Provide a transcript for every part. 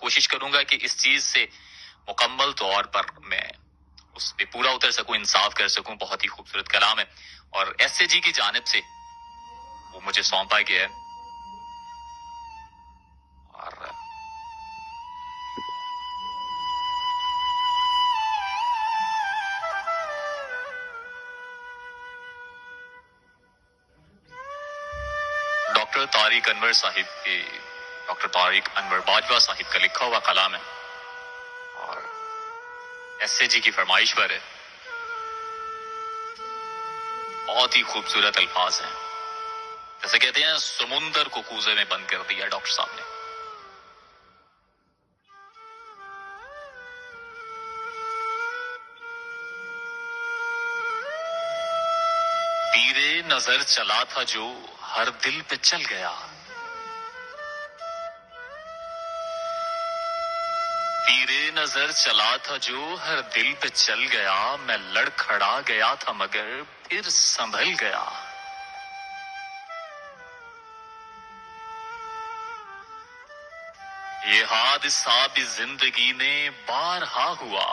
کوشش کروں گا کہ اس چیز سے مکمل طور پر میں اس پہ پورا اتر سکوں، انصاف کر سکوں. بہت ہی خوبصورت کلام ہے اور ایس اے جی کی جانب سے وہ مجھے سونپا گیا ہے. اور ڈاکٹر طارق انور صاحب کے ڈاکٹر طارق انور باجوہ صاحب کا لکھا ہوا کلام ہے اور ایس اے جی کی فرمائش پر ہے. بہت ہی خوبصورت الفاظ ہیں. جیسے کہتے ہیں سمندر کو کوزے میں بند کر دیا ڈاکٹر صاحب نے. تیرے نظر چلا تھا جو ہر دل پہ چل گیا. تیرے نظر چلا تھا جو ہر دل پہ چل گیا. میں لڑکھڑا گیا تھا مگر پھر سنبھل گیا. یہ حادثہ بھی زندگی میں بارہا ہوا.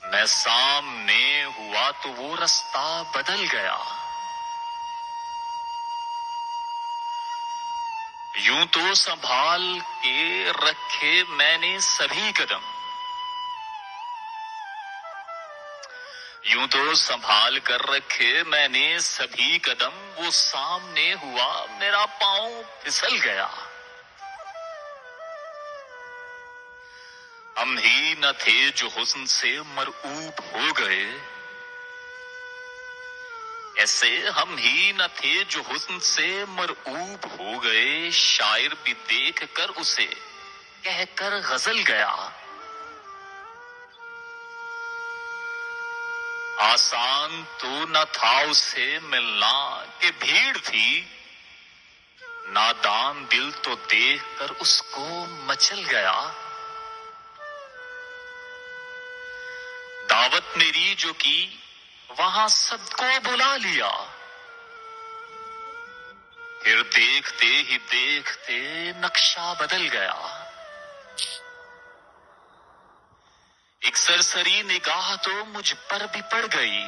میں سامنے ہوا تو وہ رستہ بدل گیا. یوں تو سنبھال کے رکھے میں نے سبھی قدم. یوں تو سنبھال کر رکھے میں نے سبھی قدم. وہ سامنے ہوا میرا پاؤں پھسل گیا. ہم ہی نہ تھے جو حسن سے مرعوب ہو گئے. ایسے ہم ہی نہ تھے جو حسن سے مرعوب ہو گئے. شاعر بھی دیکھ کر اسے کہہ کر غزل گیا. آسان تو نہ تھا اسے ملنا کہ بھیڑ تھی. نادان دل تو دیکھ کر اس کو مچل گیا. دعوت میری جو کی وہاں سب کو بلا لیا. پھر دیکھتے ہی دیکھتے نقشہ بدل گیا. ایک سرسری نگاہ تو مجھ پر بھی پڑ گئی.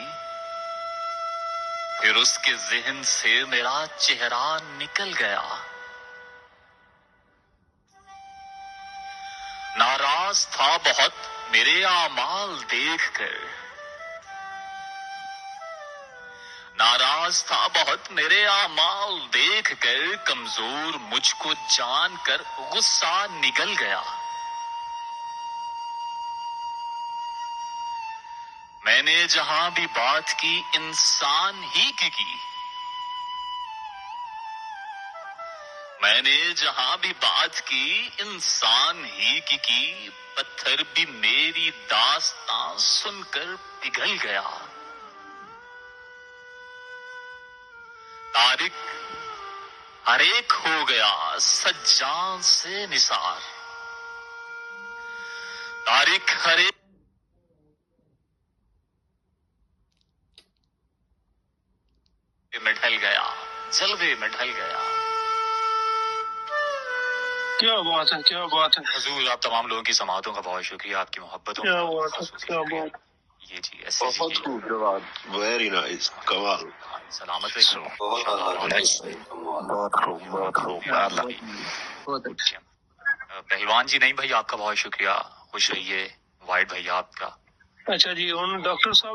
پھر اس کے ذہن سے میرا چہرہ نکل گیا. ناراض تھا بہت میرے اعمال دیکھ کر. ناراض تھا بہت میرے اعمال دیکھ کر. کمزور مجھ کو جان کر غصہ نکل گیا. میں نے جہاں بھی بات کی انسان ہی کی. میں نے جہاں بھی بات کی انسان ہی کی. پتھر بھی میری داستان سن کر پگھل گیا. طارق ہر ایک ہو گیا سجان سے نثار. طارق ہر ایک میں ڈھل گیا، جلوے میں ڈھل گیا. کیا بات ہے، کیا بات ہے. حضور آپ تمام لوگوں کی سماعتوں کا بہت شکریہ، آپ کی محبتوں کیا کا بات ہے، خصوصی کیا شکریہ. بات. یہ جی ایسے بہت جی خوب جواب. Very nice. کمال. سلامت رہیے. بہت بہت خوب، بہت خوب. بہت اچھا. پہلوان جی نہیں بھائی آپ کا بہت شکریہ. خوش رہیے. وائٹ بھائی آپ کا. اچھا جی، ہن ڈاکٹر صاحب